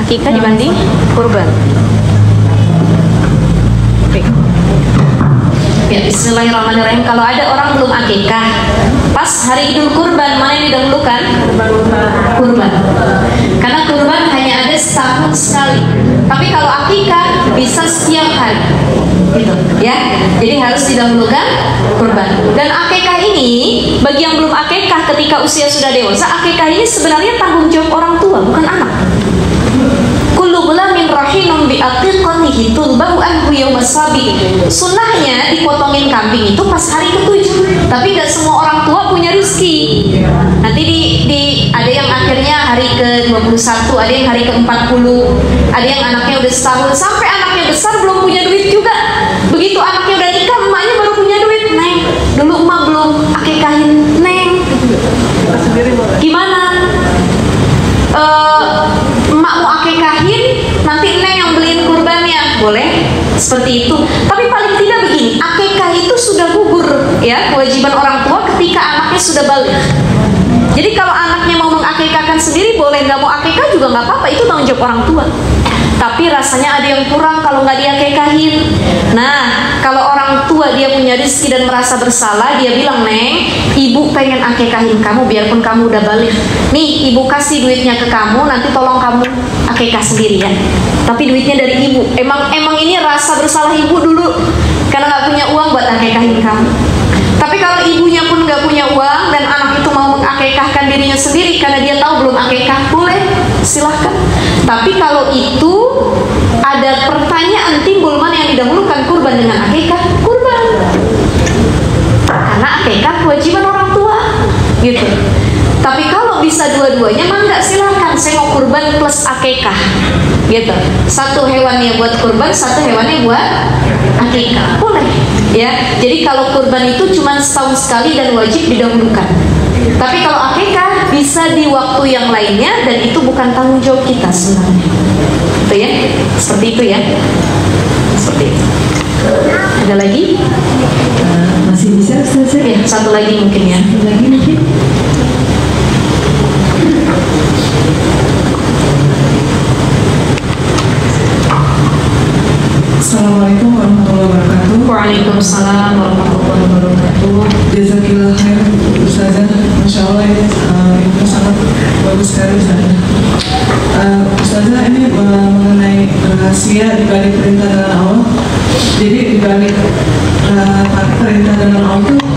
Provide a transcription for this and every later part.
akikah dibanding kurban. Ya, bismillahirrahmanirrahim. Kalau ada orang belum akikah, pas hari Idul Kurban, mana yang didahulukan? Kurban. Karena kurban hanya ada setahun sekali. Tapi kalau akikah bisa setiap hari. Gitu, ya. Jadi harus didahulukan kurban. Dan akikah ini bagi yang belum akikah ketika usia sudah dewasa, akikah ini sebenarnya tanggung jawab orang tua, bukan anak. Kullu ghulamin rahinun bi aqiqatihi tulbahu anhu yaumas sabi. Sunnahnya dipotongin kambing itu pas hari ke-7. Tapi nggak semua orang tua punya rezeki. Nanti ada yang akhirnya hari ke-21, ada yang hari ke-40, ada yang anaknya udah setahun, sampai anaknya besar belum punya duit juga. Begitu anaknya udah nikah, emaknya baru punya duit. Neng, dulu emak belum akikahin Neng. Gimana? Emak mau akikahin, nanti Neng yang beliin kurbannya, boleh? Seperti itu. Tapi paling tidak begini, akikah itu sudah gugur ya kewajiban orang tua ketika anaknya sudah balik. Jadi kalau anaknya mau mengakikahkan sendiri boleh, nggak mau akikah juga nggak apa-apa, itu tanggung jawab orang tua. Tapi rasanya ada yang kurang kalau nggak diakikahin. Nah, kalau orang tua dia punya rezeki dan merasa bersalah, dia bilang, Neng, ibu pengen akikahin kamu biarpun kamu udah balik. Nih, ibu kasih duitnya ke kamu, nanti tolong kamu akikah sendiri ya. Tapi duitnya dari ibu. Emang ini rasa bersalah ibu dulu karena nggak punya uang buat akikahin kamu. Tapi kalau ibunya pun nggak punya uang dan anak itu mau mengakikahkan dirinya sendiri karena dia tahu belum akikah, boleh, silahkan. Tapi kalau itu ada pertanyaan timbul, mana yang didahulukan, kurban dengan akikah? Kurban. Karena akikah kewajiban orang tua, gitu. Tapi kalau bisa dua-duanya, mangga silahkan. Saya mau kurban plus akikah, gitu. Satu hewannya buat kurban, satu hewannya buat akikah, boleh. Ya, jadi kalau kurban itu cuma setahun sekali dan wajib didahulukan. Tapi kalau akikah bisa di waktu yang lainnya dan itu bukan tanggung jawab kita sebenarnya. Itu ya, seperti itu ya. Seperti itu. Ada lagi? Masih bisa Ustaz? Ya, satu lagi mungkin ya. Satu lagi mungkin. Assalamualaikum warahmatullahi wabarakatuh. Waalaikumsalam warahmatullahi wabarakatuh. Jazakillah khair Ustazah. Masya Allah ini sangat bagus sekali Ustazah. Ustazah, ini mengenai rahasia di balik perintah dengan Allah. Jadi di balik perintah dengan Allah itu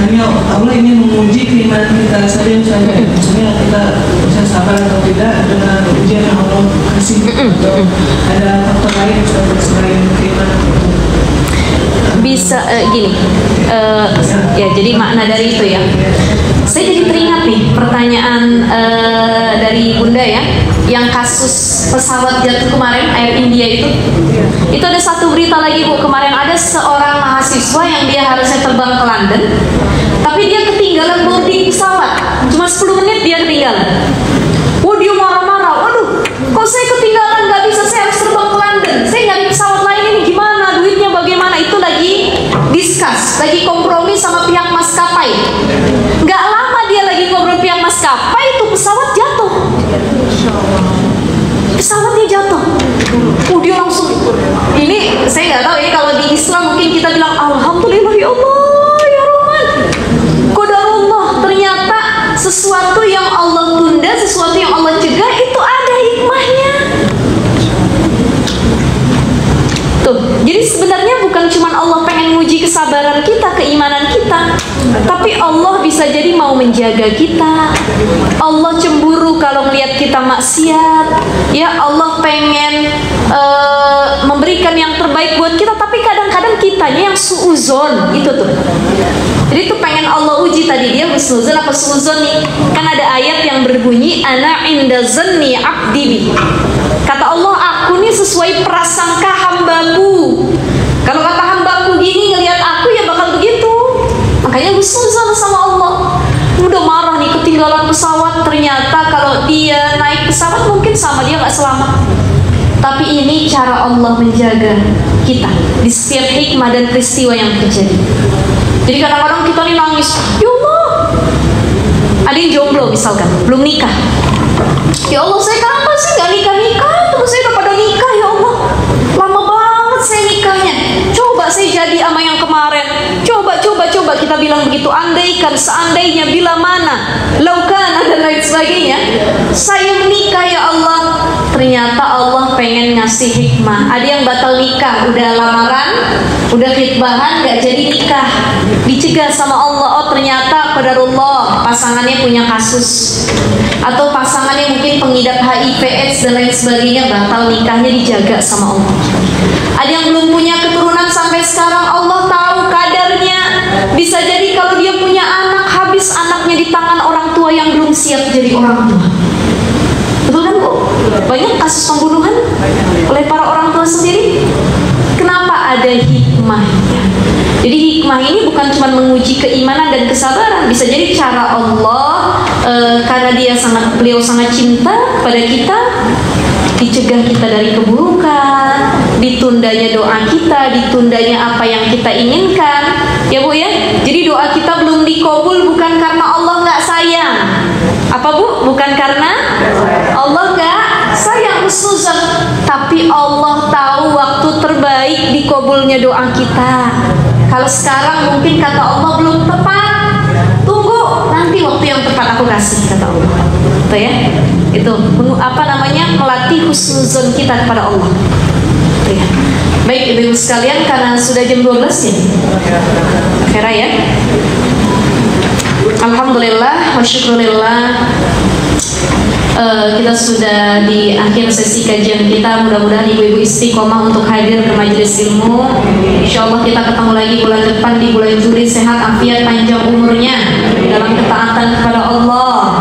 hanya Allah ingin menguji keimanan kita saja Ustazah. Maksudnya kita bisa sabar atau tidak dengan ujian yang Allah kasih. Atau ada faktor lain Ustazah selain keimanan itu? Bisa gini, ya jadi makna dari itu ya. Saya jadi teringat nih pertanyaan dari Bunda ya, yang kasus pesawat jatuh kemarin Air India itu. Itu ada satu berita lagi Bu, kemarin ada seorang mahasiswa yang dia harusnya terbang ke London, tapi dia ketinggalan boarding pesawat, cuma 10 menit dia ketinggalan. Wah, dia marah-marah, waduh, kok saya ketinggalan, nggak bisa, saya harus terbang ke London, saya nyari pesawat lain ini gimana, duitnya bagaimana. Itu lagi discuss, lagi kompromi sama pihak maskapai. Nggak lama dia lagi ngobrol pihak maskapai, itu pesawat jatuh. Pesawatnya jatuh. Dia langsung, ini saya nggak tahu, ini kalau di Islam mungkin kita bilang alhamdulillah ya Allah ya Rahman, qadarullah. Ternyata sesuatu yang Allah tunda, sesuatu yang Allah cegah itu ada hikmahnya. Tuh, jadi sebenarnya bukan cuma Allah pengen nguji kesabaran kita, keimanan kita, tapi Allah bisa jadi mau menjaga kita. Allah cemburu kalau melihat kita maksiat. Ya, Allah pengen memberikan yang terbaik buat kita, tapi kadang-kadang kitanya yang suuzon itu tuh. Jadi itu pengen Allah uji tadi, dia husnuzon apa suuzon nih? Kan ada ayat yang berbunyi ana inda zanni abdi bi. Kata Allah, aku nih sesuai prasangka hambaku. Kalau kata hambaku gini ngelihat aku ya bakal begitu. Makanya husnuzon sama Allah. Udah marah nih ketinggalan pesawat, ternyata kalau dia naik pesawat mungkin sama dia nggak selamat. Tapi ini cara Allah menjaga kita di setiap hikmah dan peristiwa yang terjadi. Jadi kadang-kadang kita nih nangis, ya Allah, ada yang jomblo misalkan, belum nikah. Ya Allah, saya kenapa sih gak nikah-nikah? andaikan, seandainya, bila mana, laukana dan lain sebagainya, saya menikah ya Allah. Ternyata Allah pengen ngasih hikmah. Ada yang batal nikah, udah lamaran, udah khitbahan, gak jadi nikah, dicegah sama Allah. Oh ternyata qadarullah pasangannya punya kasus, atau pasangannya mungkin pengidap HIV AIDS dan lain sebagainya, batal nikahnya, dijaga sama Allah. Ada yang belum punya keturunan sampai sekarang, Allah tahu kadarnya. Bisa jadi kalau dia punya anak, habis anaknya di tangan orang tua yang belum siap jadi orang tua. Betul kan Bu? Banyak kasus pembunuhan oleh para orang tua sendiri. Kenapa? Ada hikmahnya. Jadi hikmah ini bukan cuma menguji keimanan dan kesabaran, bisa jadi cara Allah karena beliau sangat cinta pada kita, dicegah kita dari keburukan, ditundanya doa kita, ditundanya apa yang kita inginkan, ya Bu ya. Jadi doa kita belum dikabul bukan karena Allah nggak sayang. Apa Bu? Bukan karena Allah nggak sayang, husnuzon, tapi Allah tahu waktu terbaik dikabulnya doa kita. Kalau sekarang mungkin kata Allah belum tepat, tunggu nanti waktu yang tepat aku kasih, kata Allah. Itu ya, itu melatih husnuzon kita kepada Allah. Itu ya. Baik ibu-ibu sekalian, karena sudah jam 12 ya, akhirnya ya. Alhamdulillah wa syukurillah, kita sudah di akhir sesi kajian kita. Mudah-mudahan ibu-ibu istiqomah untuk hadir ke majelis ilmu. Insyaallah kita ketemu lagi bulan depan di bulan Juli, sehat afiat panjang umurnya dalam ketaatan kepada Allah,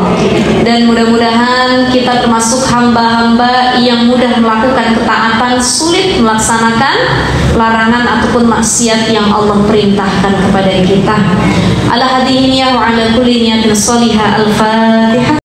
dan mudah-mudahan kita termasuk hamba-hamba yang mudah melakukan ketaatan, sulit melaksanakan larangan ataupun maksiat yang Allah perintahkan kepada kita. Ala hadihin ya wa ala kulli niyatin salihah. Al-Fatihah.